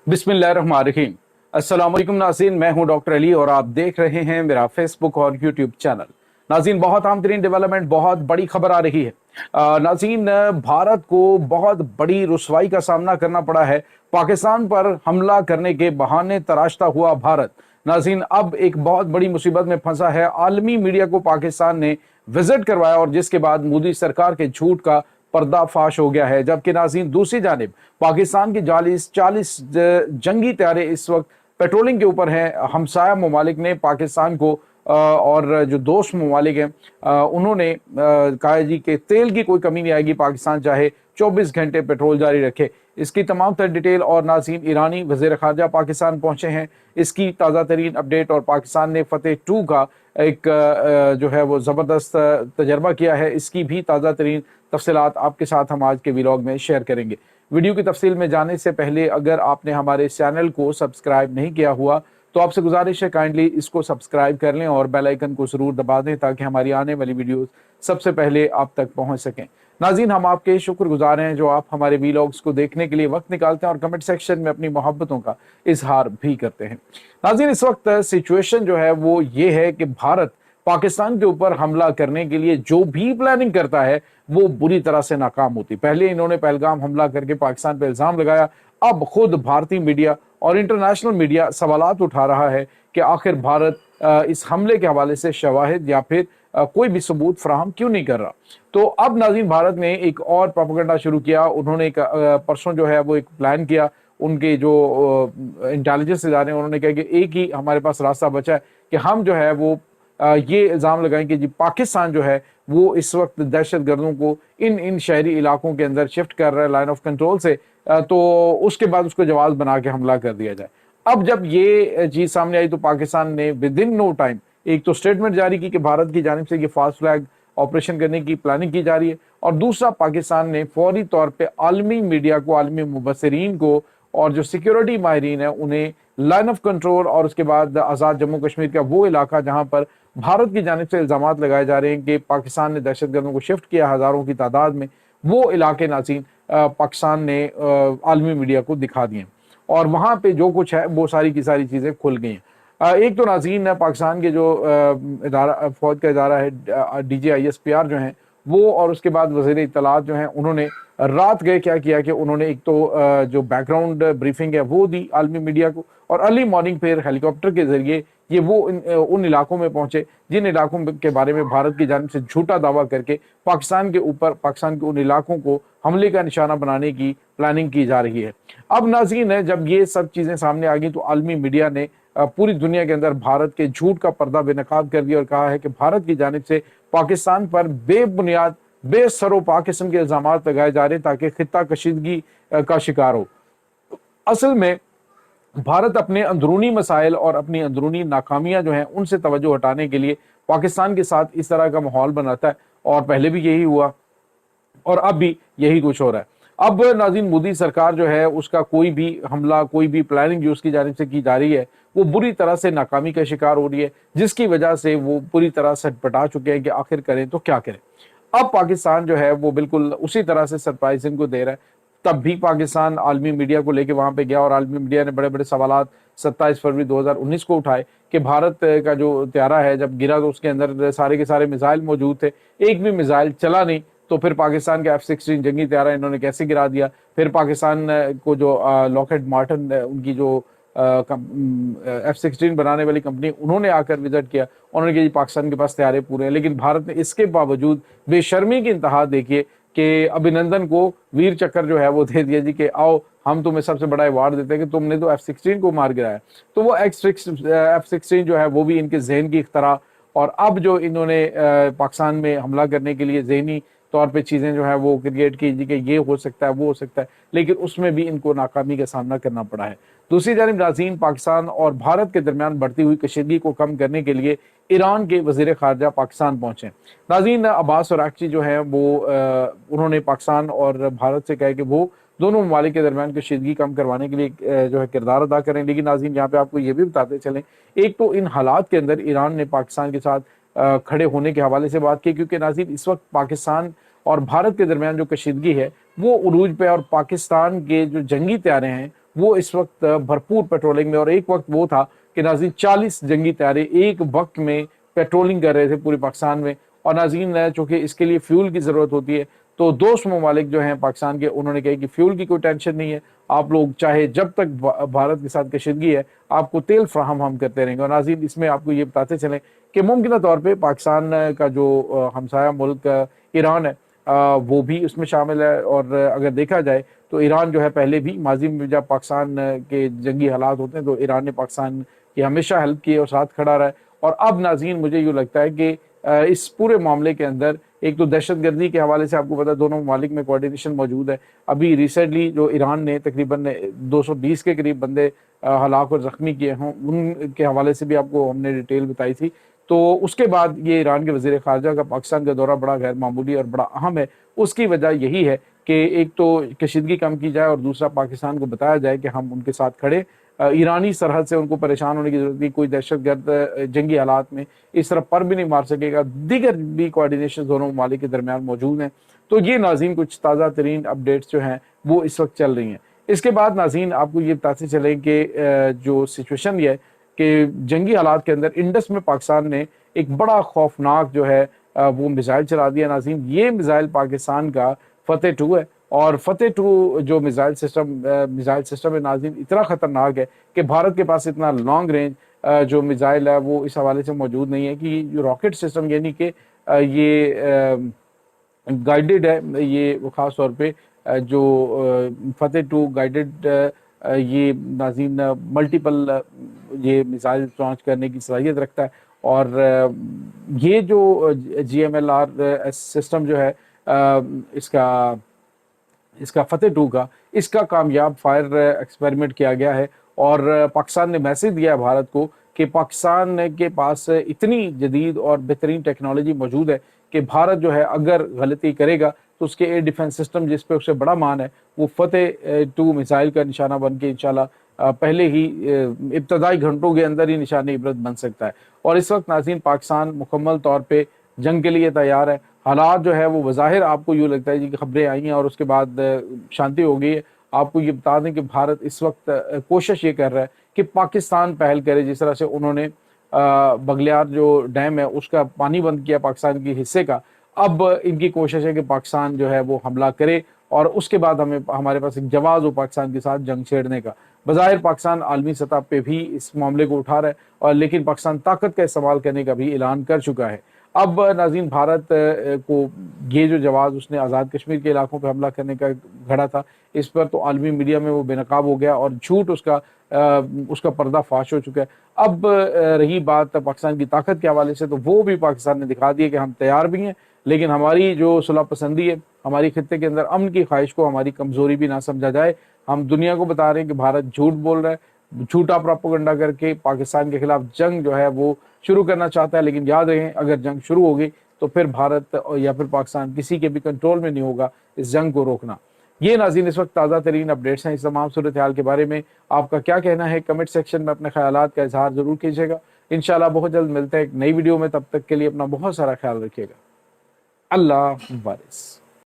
बिस्मिल्लाहिर्रहमानिर्रहीम। अस्सलाम वालेकुम नाज़रीन, मैं हूं डॉक्टर अली और आप देख रहे हैं मेरा फेसबुक और यूट्यूब चैनल। नाज़रीन, बहुत अहम तरीन डेवलपमेंट, बहुत बड़ी खबर आ रही है। नाज़रीन, भारत को बहुत बड़ी रुसवाई का सामना करना पड़ा है। पाकिस्तान पर हमला करने के बहाने तराशता हुआ भारत नाज़रीन अब एक बहुत बड़ी मुसीबत में फंसा है। आलमी मीडिया को पाकिस्तान ने विजिट करवाया और जिसके बाद मोदी सरकार के झूठ का पर्दाफाश हो गया है। जबकि नाज़रीन दूसरी जानिब पाकिस्तान की 40 जंगी तैयारे इस वक्त पेट्रोलिंग के ऊपर हैं। हमसाया ममालिक ने पाकिस्तान को और जो दोस्त ममालिक हैं उन्होंने कहा है जी कि तेल की कोई कमी नहीं आएगी, पाकिस्तान चाहे 24 घंटे पेट्रोल जारी रखे। इसकी तमाम तर डिटेल और नाज़रीन ईरानी वज़ीर ख़ारजा पाकिस्तान पहुंचे हैं, इसकी ताज़ा तरीन अपडेट और पाकिस्तान ने फतेह 2 का एक जो है वो ज़बरदस्त तजर्बा किया है, इसकी भी ताज़ा तरीन तफसीलात आपके साथ हम आज के व्लॉग में शेयर करेंगे। वीडियो की तफसील में जाने से पहले अगर आपने हमारे चैनल को सब्सक्राइब नहीं किया हुआ तो आपसे गुजारिश है काइंडली इसको सब्सक्राइब कर लें और बेल आइकन को ज़रूर दबा दें ताकि हमारी आने वाली वीडियोस सबसे पहले आप तक पहुंच सकें। नाज़रीन, हम आपके शुक्रगुजार हैं जो आप हमारे वीलॉग्स को देखने के लिए वक्त निकालते हैं और कमेंट सेक्शन में अपनी मोहब्बतों का इजहार भी करते हैं। नाज़रीन, इस वक्त सिचुएशन जो है वो ये है कि भारत पाकिस्तान के ऊपर हमला करने के लिए जो भी प्लानिंग करता है वो बुरी तरह से नाकाम होती। पहले इन्होंने पहलगाम हमला करके पाकिस्तान पर इल्जाम लगाया, अब खुद भारतीय मीडिया और इंटरनेशनल मीडिया सवालात उठा रहा है कि आखिर भारत इस हमले के हवाले से शवाहिद या फिर कोई भी सबूत फराहम क्यों नहीं कर रहा। तो अब नाज़रीन भारत ने एक और प्रोपेगेंडा शुरू किया। उन्होंने परसों जो है वो एक प्लान किया, उनके जो इंटेलिजेंस इदारे हैं उन्होंने कहा कि एक ही हमारे पास रास्ता बचा है कि हम जो है वो ये इल्ज़ाम लगाएं कि जी पाकिस्तान जो है वो इस वक्त दहशत गर्दों को इन शहरी इलाकों के अंदर शिफ्ट कर रहा है लाइन ऑफ कंट्रोल से, तो उसके बाद उसको जवाब बना के हमला कर दिया जाए। अब जब ये चीज़ सामने आई तो पाकिस्तान ने विद इन नो टाइम एक तो स्टेटमेंट जारी की कि भारत की जानिब से ये फास्ट फ्लैग ऑपरेशन करने की प्लानिंग की जा रही है, और दूसरा पाकिस्तान ने फौरी तौर पे आलमी मीडिया को, आलमी मुबसरीन को और जो सिक्योरिटी माहिरीन है उन्हें लाइन ऑफ कंट्रोल और उसके बाद आज़ाद जम्मू कश्मीर का वो इलाका जहाँ पर भारत की जानिब से इल्ज़ामात लगाए जा रहे हैं कि पाकिस्तान ने दहशतगर्दों को शिफ्ट किया हज़ारों की तादाद में, वो इलाके नाज़रीन पाकिस्तान ने आलमी मीडिया को दिखा दिए और वहाँ पे जो कुछ है वो सारी की सारी चीज़ें खुल गई हैं। एक तो नाज़रीन पाकिस्तान के जो इदारा फौज का इदारा है DGISPR जो हैं वो, और उसके बाद वज़ीर इत्तलात जो हैं उन्होंने रात गए क्या किया कि उन्होंने एक तो जो बैकग्राउंड ब्रीफिंग है वो दी आलमी मीडिया को, और अर्ली मॉर्निंग फिर हेलीकॉप्टर के ज़रिए ये वो उन इलाकों में पहुंचे जिन इलाकों के बारे में भारत की जानिब से झूठा दावा करके पाकिस्तान के ऊपर, पाकिस्तान के उन इलाकों को हमले का निशाना बनाने की प्लानिंग की जा रही है। अब नाज़रीन है जब ये सब चीज़ें सामने आ गई तो आलमी मीडिया ने पूरी दुनिया के अंदर भारत के झूठ का पर्दा बेनकाब कर दिया और कहा है कि भारत की जानिब से पाकिस्तान पर बेबुनियाद, बेसरोपा किस्म के इल्ज़ाम लगाए जा रहे ताकि खित्ता कशीदगी का शिकार हो। असल में भारत अपने अंदरूनी मसाइल और अपनी अंदरूनी नाकामियां जो हैं उनसे तवज्जो हटाने के लिए पाकिस्तान के साथ इस तरह का माहौल बनाता है, और पहले भी यही हुआ और अब भी यही कुछ हो रहा है। अब नाज़रीन मोदी सरकार जो है उसका कोई भी हमला, कोई भी प्लानिंग जो उसकी जानिब से की जा रही है वो बुरी तरह से नाकामी का शिकार हो रही है, जिसकी वजह से वो पूरी तरह सटपटा चुके हैं कि आखिर करें तो क्या करें। अब पाकिस्तान जो है वो बिल्कुल उसी तरह से सरप्राइज इनको दे रहा है। तब भी पाकिस्तान आलमी मीडिया को लेके वहां पे गया और आलमी मीडिया ने बड़े बड़े सवालात 27 फरवरी 2019 को उठाए कि भारत का जो त्यारा है जब गिरा तो उसके अंदर सारे के सारे मिसाइल मौजूद थे, एक भी मिसाइल चला नहीं, तो फिर पाकिस्तान के F-16 जंगी त्यारा इन्होंने कैसे गिरा दिया। फिर पाकिस्तान को जो लॉकहीड मार्टिन उनकी जो F-16 बनाने वाली कंपनी, उन्होंने आकर विजिट किया, उन्होंने कहा पाकिस्तान के पास तैयारे पूरे हैं, लेकिन भारत ने इसके बावजूद बेशर्मी की इंतहा देखिए कि अभिनंदन को वीर चक्र जो है वो दे दिया जी कि आओ हम तुम्हें सबसे बड़ा अवार्ड देते हैं कि तुमने तो F-16 को मार गिराया। तो वो F-16 जो है वो भी इनके जहन की इख्तरा, और अब जो इन्होंने पाकिस्तान में हमला करने के लिए जहनी तौर पे चीज़ें जो है वो क्रिएट की जी कि ये हो सकता है वो हो सकता है, लेकिन उसमें भी इनको नाकामी का सामना करना पड़ा है। दूसरी जानिब नाज़रीन पाकिस्तान और भारत के दरमियान बढ़ती हुई कशीदगी को कम करने के लिए ईरान के वज़ीर ख़ारजा पाकिस्तान पहुँचे। नाज़रीन अब्बास अराग़ची जो है वो उन्होंने पाकिस्तान और भारत से कहा कि वो दोनों ममालिक के दरमियान कशीदगी कम करवाने के लिए जो है किरदार अदा करें। लेकिन नाज़रीन यहाँ पे आपको ये भी बताते चलें, एक तो इन हालात के अंदर ईरान ने पाकिस्तान के साथ खड़े होने के हवाले से बात की, क्योंकि नाज़रीन इस वक्त पाकिस्तान और भारत के दरमियान जो कशीदगी है वो उरूज पे, और पाकिस्तान के जो जंगी त्यारे हैं वो इस वक्त भरपूर पेट्रोलिंग में, और एक वक्त वो था कि नाज़रीन 40 जंगी तैयारे एक वक्त में पेट्रोलिंग कर रहे थे पूरे पाकिस्तान में। और नाज़रीन चूँकि इसके लिए फ्यूल की ज़रूरत होती है, तो दोस्त ममालिक जो हैं पाकिस्तान के, उन्होंने कहा कि फ्यूल की कोई टेंशन नहीं है, आप लोग चाहे जब तक भारत के साथ कशीदगी है आपको तेल फ्राहम हम करते रहेंगे। और नाज़रीन इसमें आपको ये बताते चलें कि मुमकिन तौर पर पाकिस्तान का जो हमसाया मुल्क ईरान है वो भी उसमें शामिल है। और अगर देखा जाए तो ईरान जो है पहले भी माजी में जब पाकिस्तान के जंगी हालात होते हैं तो ईरान ने पाकिस्तान की हमेशा हेल्प की और साथ खड़ा रहा है। और अब नाज़रीन मुझे यूँ लगता है कि इस पूरे मामले के अंदर एक तो दहशतगर्दी के हवाले से आपको पता है दोनों ममालिक में कोऑर्डिनेशन मौजूद है। अभी रिसेंटली जो ईरान ने तकरीबन 220 के करीब बंदे हलाक और ज़ख्मी किए हों, उनके हवाले से भी आपको हमने डिटेल बताई थी। तो उसके बाद ये ईरान के वज़ीर ख़ारजा का पाकिस्तान का दौरा बड़ा गैर मामूली और बड़ा अहम है। उसकी वजह यही है कि एक तो कशीदगी कम की जाए और दूसरा पाकिस्तान को बताया जाए कि हम उनके साथ खड़े। ईरानी सरहद से उनको परेशान होने की ज़रूरत नहीं, कोई दहशतगर्द जंगी हालात में इस तरफ पर भी नहीं मार सकेगा। दीगर भी कोऑर्डिनेशन दोनों ममालिक के दरमियान मौजूद हैं। तो ये नाज़रीन कुछ ताज़ा तरीन अपडेट्स जो हैं वो इस वक्त चल रही हैं। इसके बाद नाज़रीन आपको ये बताते चलें कि जो सिचुएशन ये है कि जंगी हालात के अंदर इंडस में पाकिस्तान ने एक बड़ा खौफनाक जो है वो मिसाइल चला दिया। नाज़रीन ये मिसाइल पाकिस्तान का फतेह 2 है, और फतेह 2 जो मिसाइल सिस्टम है नाज़रीन इतना ख़तरनाक है कि भारत के पास इतना लॉन्ग रेंज जो मिसाइल है वो इस हवाले से मौजूद नहीं है कि जो रॉकेट सिस्टम यानी कि ये गाइडेड है, ये ख़ास तौर पे जो फतेह 2 गाइडेड ये नाज़रीन मल्टीपल ये मिसाइल लॉन्च करने की सलाहियत रखता है। और ये जो GMLR सिस्टम जो है इसका फतेह 2 का इसका कामयाब फायर एक्सपेरिमेंट किया गया है। और पाकिस्तान ने मैसेज दिया है भारत को कि पाकिस्तान के पास इतनी जदीद और बेहतरीन टेक्नोलॉजी मौजूद है कि भारत जो है अगर गलती करेगा तो उसके एयर डिफेंस सिस्टम जिस पे उसे बड़ा मान है वो फतेह 2 मिसाइल का निशाना बन के इंशाल्लाह पहले ही इब्तदाई घंटों के अंदर ही निशाने इबरत बन सकता है। और इस वक्त नाज़रीन पाकिस्तान मुकम्मल तौर पे जंग के लिए तैयार है। हालात जो है वो बज़ाहिर आपको यूँ लगता है जी कि खबरें आई हैं और उसके बाद शांति हो गई है। आपको ये बता दें कि भारत इस वक्त कोशिश ये कर रहा है कि पाकिस्तान पहल करे, जिस तरह से उन्होंने बगलियार जो डैम है उसका पानी बंद किया पाकिस्तान के हिस्से का। अब इनकी कोशिश है कि पाकिस्तान जो है वो हमला करे और उसके बाद हमारे पास एक जवाब हो पाकिस्तान के साथ जंग छेड़ने का। बज़ाहिर पाकिस्तान आलमी सतह पे भी इस मामले को उठा रहा है, और लेकिन पाकिस्तान ताकत का इस्तेमाल करने का भी ऐलान कर चुका है। अब नाज़रीन भारत को ये जो जवाब उसने आज़ाद कश्मीर के इलाकों पर हमला करने का घड़ा था, इस पर तो आलमी मीडिया में वो बेनकाब हो गया और झूठ उसका पर्दाफाश हो चुका है। अब रही बात पाकिस्तान की ताकत के हवाले से, तो वो भी पाकिस्तान ने दिखा दिया कि हम तैयार भी हैं, लेकिन हमारी जो सुलह पसंदी है, हमारी खित्ते के अंदर अमन की ख्वाहिश को हमारी कमज़ोरी भी ना समझा जाए। हम दुनिया को बता रहे हैं कि भारत झूठ बोल रहा है, झूठा प्रोपेगेंडा करके पाकिस्तान के खिलाफ जंग जो है वो शुरू करना चाहता है। लेकिन याद रखें अगर जंग शुरू होगी तो फिर भारत या फिर पाकिस्तान किसी के भी कंट्रोल में नहीं होगा इस जंग को रोकना। ये नाज़रीन इस वक्त ताज़ा तरीन अपडेट्स हैं। इस तमाम सूरत हाल के बारे में आपका क्या कहना है, कमेंट सेक्शन में अपने ख्यालात का इजहार ज़रूर कीजिएगा। इंशाल्लाह बहुत जल्द मिलते हैं एक नई वीडियो में, तब तक के लिए अपना बहुत सारा ख्याल रखिएगा। अल्लाह हाफ़िज़।